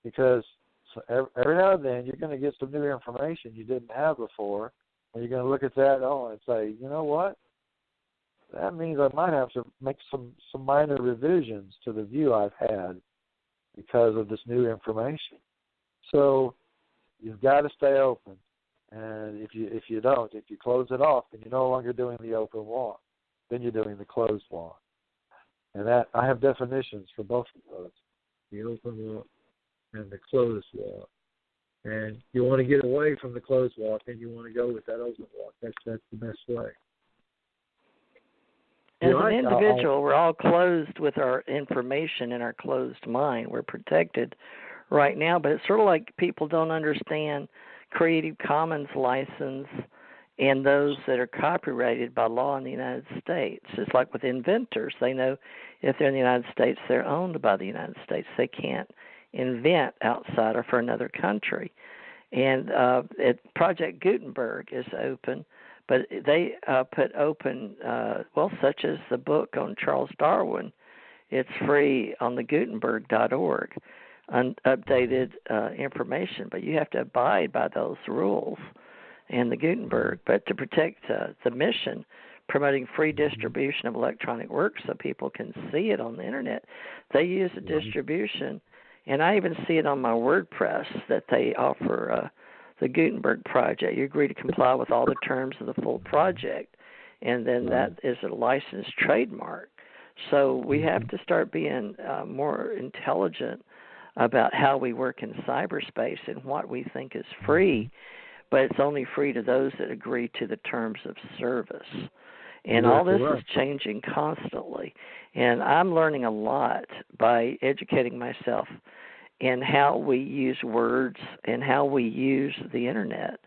because every now and then you're going to get some new information you didn't have before, and you're going to look at that and say, you know what? That means I might have to make some minor revisions to the view I've had because of this new information. So you've got to stay open. And if you don't, if you close it off, then you're no longer doing the open walk. Then you're doing the closed walk. And that I have definitions for both of those, the open walk and the closed walk. And you want to get away from the closed walk, and you want to go with that open walk. That's the best way. As an individual, we're all closed with our information in our closed mind. We're protected right now, but it's sort of like people don't understand Creative Commons license and those that are copyrighted by law in the United States. It's like with inventors. They know if they're in the United States, they're owned by the United States. They can't invent outside or for another country. And Project Gutenberg is open, but they put open, such as the book on Charles Darwin. It's free on the Gutenberg.org, updated information, but you have to abide by those rules and the Gutenberg. But to protect the mission, promoting free distribution of electronic works so people can see it on the Internet, they use a distribution. And I even see it on my WordPress that they offer the Gutenberg project. You agree to comply with all the terms of the full project, and then that is a licensed trademark. So we have to start being more intelligent about how we work in cyberspace and what we think is free, but it's only free to those that agree to the terms of service. And all this is changing constantly. And I'm learning a lot by educating myself in how we use words and how we use the Internet.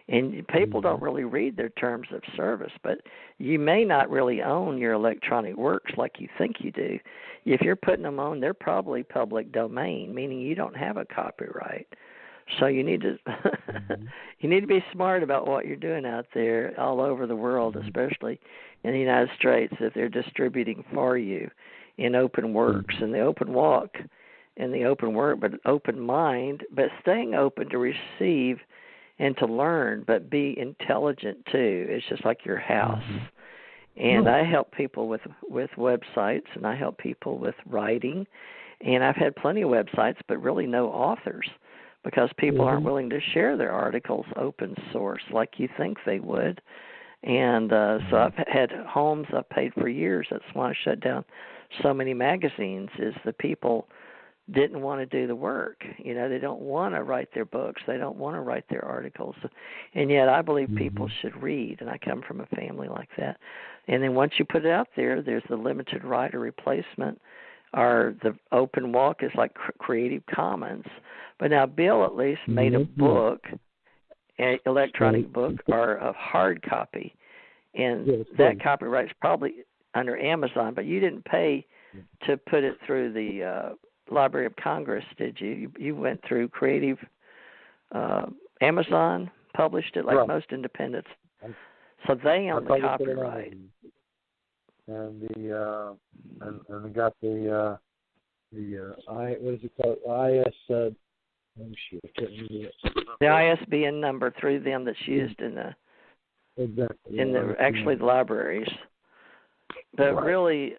And people don't really read their terms of service, but you may not really own your electronic works like you think you do. If you're putting them on, they're probably public domain, meaning you don't have a copyright. So you need to you need to be smart about what you're doing out there all over the world, especially in the United States, if they're distributing for you in open works and the open walk and the open work, but open mind, but staying open to receive and to learn, but be intelligent too. It's just like your house. And I help people with websites, and I help people with writing. And I've had plenty of websites, but really no authors, because people aren't willing to share their articles open source like you think they would. And so I've had homes I've paid for years. That's why I shut down so many magazines, is the people didn't want to do the work. You know, they don't want to write their books. They don't want to write their articles. And yet I believe people should read, and I come from a family like that. And then once you put it out there, there's the limited writer replacement, or the open walk is like Creative Commons. But now Bill at least made a book, an electronic book, or a hard copy, and that copyright's probably under Amazon, but you didn't pay to put it through the Library of Congress, did you? You went through Creative, Amazon published it like most independents, so they own the copyright. And and they got the what is it called? I can't remember it. The ISBN number through them that's used in the actually the libraries. But really,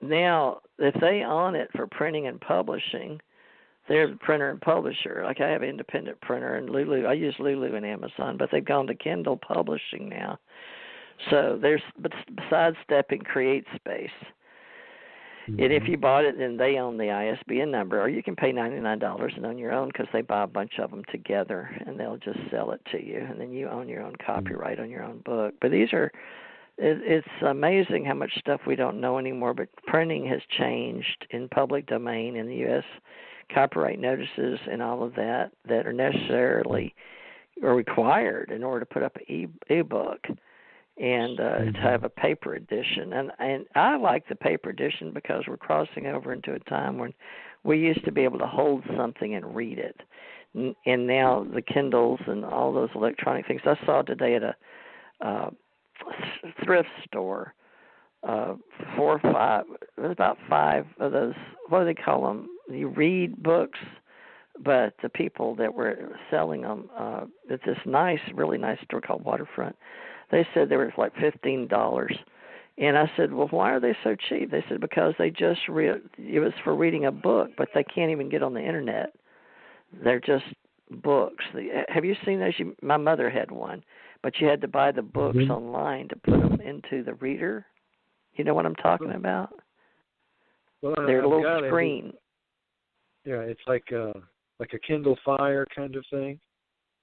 now if they own it for printing and publishing, they're the printer and publisher. Like I have an independent printer, and Lulu. I use Lulu and Amazon, but they've gone to Kindle publishing now. So there's besides stepping CreateSpace. And if you bought it, then they own the ISBN number, or you can pay $99 and own your own, because they buy a bunch of them together, and they'll just sell it to you, and then you own your own copyright on your own book. But it's amazing how much stuff we don't know anymore, but printing has changed in public domain in the U.S. Copyright notices and all of that are necessarily or required in order to put up an e-book. And to have a paper edition. And I like the paper edition because we're crossing over into a time when we used to be able to hold something and read it. And now the Kindles and all those electronic things. I saw today at a thrift store, 4 or 5, there's about 5 of those, what do they call them, you read books, but the people that were selling them at this really nice store called Waterfront, they said they were like $15. And I said, well, why are they so cheap? They said, because they just it was for reading a book, but they can't even get on the internet. They're just books. Have you seen those? My mother had one, but you had to buy the books online to put them into the reader. You know what I'm talking about? Well, They're a little screen. Yeah, it's like a Kindle Fire kind of thing.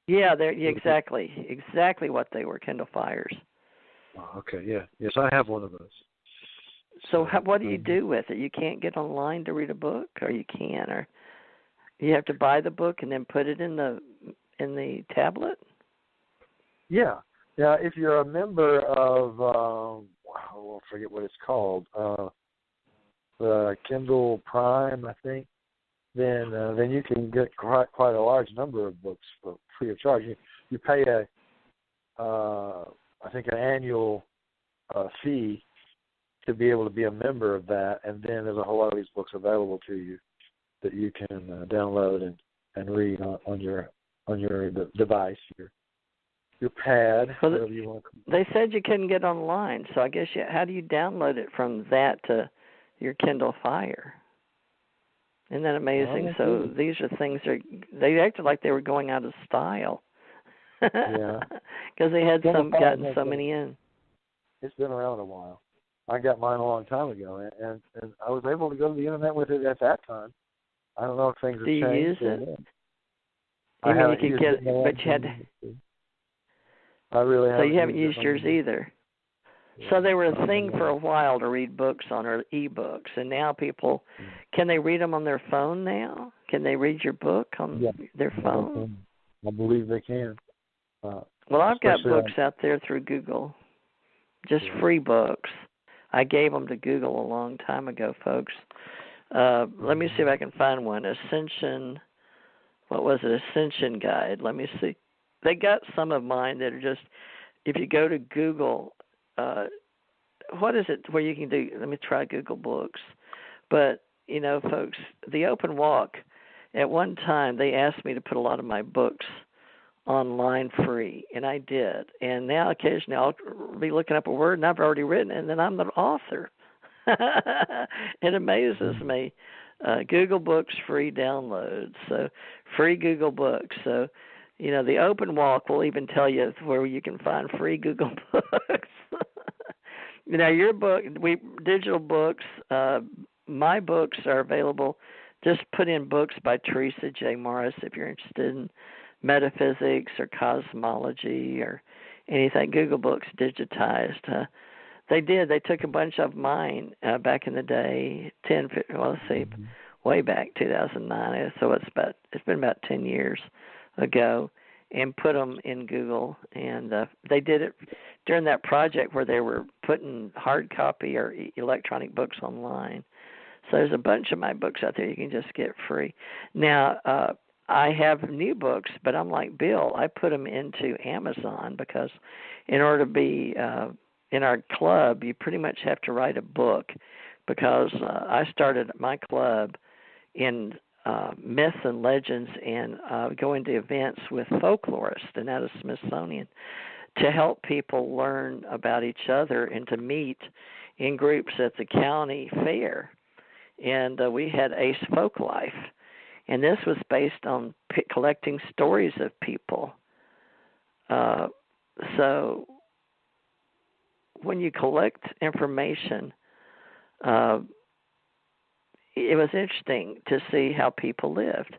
Yeah, they're exactly what they were, Kindle Fires. Oh, okay, yeah. Yes, I have one of those. So what do you do with it? You can't get online to read a book, or you can, or you have to buy the book and then put it in the tablet? Yeah. Yeah, if you're a member of, I forget what it's called, the Kindle Prime, I think, then you can get quite a large number of books for free of charge. You pay I think an annual fee to be able to be a member of that, and then there's a whole lot of these books available to you that you can download and read on your device, your pad, whatever you want to call it. They said you couldn't get online, so I guess how do you download it from that to your Kindle Fire? Isn't that amazing? So these are things they acted like they were going out of style. Yeah. Because they had gotten so many in. It's been around a while. I got mine a long time ago, and I was able to go to the internet with it at that time. I don't know if things have changed. Do you use it? I mean, you could get it, but you had to. I really haven't. So you haven't used yours either. Yeah. So they were a thing for a while to read books on, or e-books, and now people, can they read them on their phone now? Can they read your book on their phone? I believe they can. Well, I've got books out there through Google, just free books. I gave them to Google a long time ago, folks. Let me see if I can find one. Ascension, what was it? Ascension Guide. Let me see. They got some of mine that are just, if you go to Google, what is it where you can do, let me try Google Books. But, you know, folks, the Open Walk, at one time they asked me to put a lot of my books online free, and I did. And now occasionally I'll be looking up a word, and I've already written it, and then I'm the author. It amazes me. Google Books free downloads, so free Google Books. So, you know, the Open Walk will even tell you where you can find free Google Books. You know, your book, digital books, my books are available. Just put in books by Theresa J Morris if you're interested in metaphysics or cosmology or anything. Google Books digitized. They took a bunch of mine back in the day, way back 2009. So it's been about 10 years ago, and put them in Google. And they did it during that project where they were putting hard copy or electronic books online. So there's a bunch of my books out there you can just get free. Now, I have new books, but I'm like Bill. I put them into Amazon because in order to be in our club, you pretty much have to write a book, because I started my club in myths and legends and going to events with folklorists and out of Smithsonian to help people learn about each other and to meet in groups at the county fair. And we had Ace Folk Life. And this was based on collecting stories of people. So when you collect information, it was interesting to see how people lived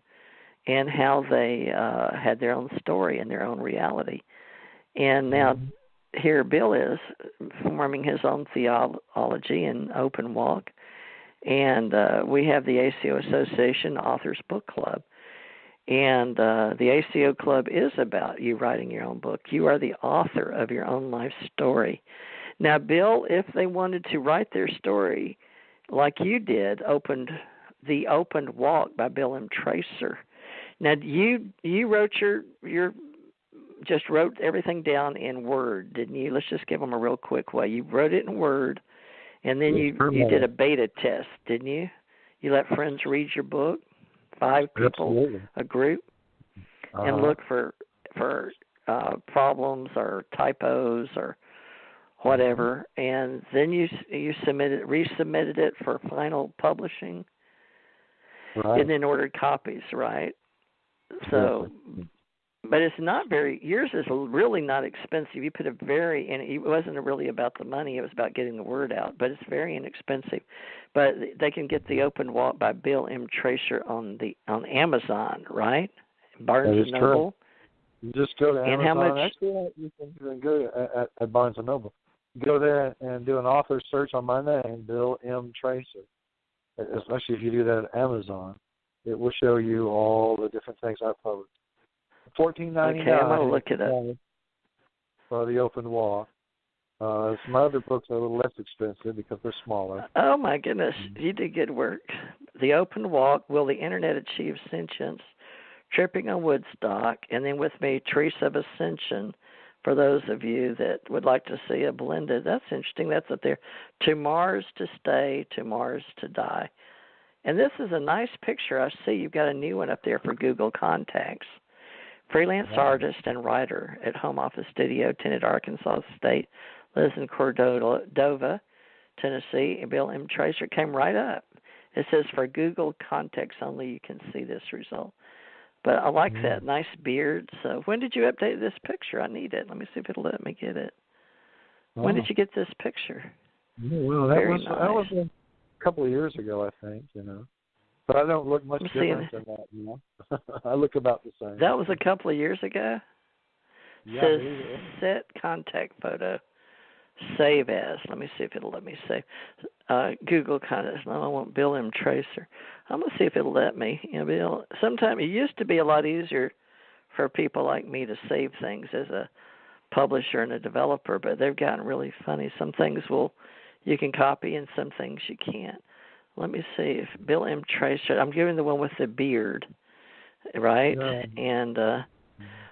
and how they had their own story and their own reality. And now here Bill is forming his own theology and Open Walk. And we have the ACO Association Authors Book Club. And the ACO Club is about you writing your own book. You are the author of your own life story. Now, Bill, if they wanted to write their story like you did, the Open Walk by Bill M. Tracer. Now, you wrote just wrote everything down in Word, didn't you? Let's just give them a real quick way. You wrote it in Word. And then you did a beta test, didn't you? You let friends read your book? 5 people, Absolutely. a group, and look for problems or typos or whatever, and then you resubmitted it for final publishing, and then ordered copies, right? So, but it's not yours is really not expensive. You put and it wasn't really about the money, it was about getting the word out, but it's very inexpensive. But they can get The Open Walk by Bill M. Tracer on Amazon, right? Barnes & Noble. You just go to Amazon. And how much? Actually, you can go at Barnes & Noble. Go there and do an author search on my name, Bill M. Tracer. Especially if you do that at Amazon, it will show you all the different things I've published. $14.99. Okay, I'm gonna look it up for The Open Walk. Some other books are a little less expensive because they're smaller. Oh my goodness, you did good work. The Open Walk: Will the Internet Achieve Sentience? Tripping on Woodstock, and then with me, Theresa of Ascension. For those of you that would like to see a blended, that's interesting. That's up there. To Mars to Stay, to Mars to Die. And this is a nice picture. I see you've got a new one up there for Google Contacts. Freelance artist and writer at Home Office Studio, Tenet, Arkansas State. Lives in Cordova, Tennessee. And Bill M. Tracer came right up. It says for Google Contacts only you can see this result. But I like that nice beard. So when did you update this picture? I need it. Let me see if it'll let me get it. When did you get this picture? Well, that was a couple of years ago, I think. But I don't look much different than that. I look about the same. That was a couple of years ago. Yeah. Says set contact photo. Save as. Let me see if it'll let me save. Google Contacts. No, I want Bill M. Tracer. I'm going to see if it'll let me. Bill. Sometimes it used to be a lot easier for people like me to save things as a publisher and a developer, but they've gotten really funny. Some things you can copy and some things you can't. Let me see if Bill M. Tracer. I'm giving the one with the beard, right? Yeah. And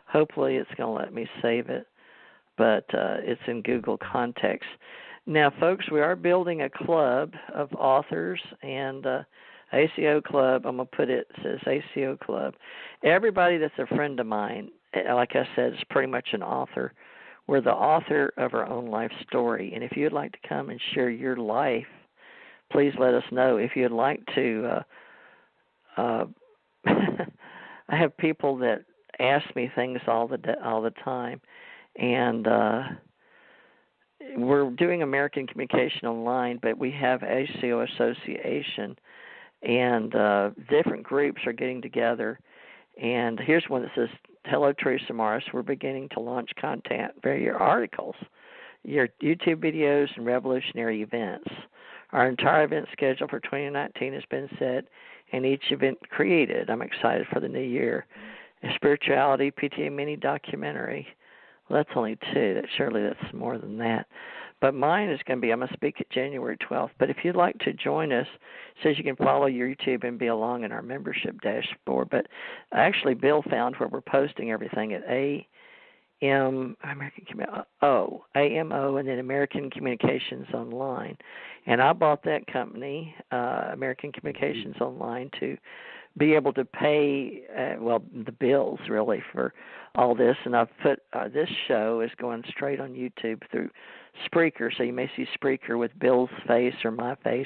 hopefully it's going to let me save it. But it's in Google Contacts. Now, folks, we are building a club of authors, and ACO Club, I'm going to put it says ACO Club. Everybody that's a friend of mine, like I said, is pretty much an author. We're the author of our own life story, and if you'd like to come and share your life, please let us know. If you'd like to, I have people that ask me things all the time. And we're doing American Communication Online, but we have ACO Association, and different groups are getting together. And here's one that says, Hello, Theresa Morris. We're beginning to launch content via your articles, your YouTube videos, and revolutionary events. Our entire event schedule for 2019 has been set, and each event created. I'm excited for the new year. A spirituality, PTA mini documentary. Well, that's only 2. Surely that's more than that. But mine is going to be, I'm going to speak at January 12th. But if you'd like to join us, it says you can follow YouTube and be along in our membership dashboard. But actually, Bill found where we're posting everything at AMO, and then American Communications Online. And I bought that company, American Communications Online, to be able to pay, the bills, really, for all this. And I've put, this show is going straight on YouTube through Spreaker, so you may see Spreaker with Bill's face or my face.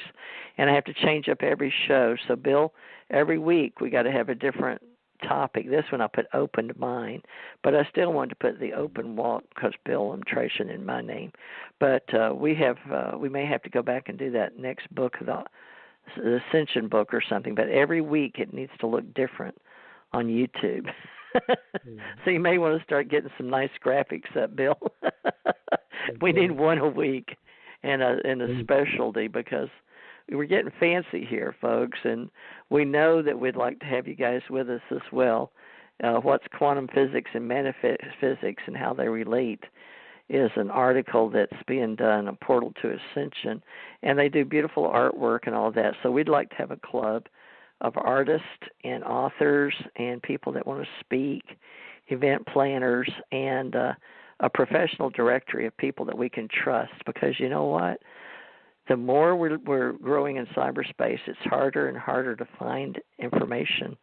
And I have to change up every show. So, Bill, every week we got to have a different topic. This one I put Open to Mine, but I still wanted to put The Open Walk because Bill and Tracy in my name. But we may have to go back and do that next book, the Ascension book or something. But every week it needs to look different on YouTube. So you may want to start getting some nice graphics up, Bill. We need one a week and a specialty, because we're getting fancy here, folks, and we know that we'd like to have you guys with us as well. What's quantum physics and metaphysics and how they relate is an article that's being done, a portal to ascension, and they do beautiful artwork and all that. So we'd like to have a club of artists and authors and people that want to speak, event planners, and a professional directory of people that we can trust, because you know what? the more we're growing in cyberspace, it's harder and harder to find information.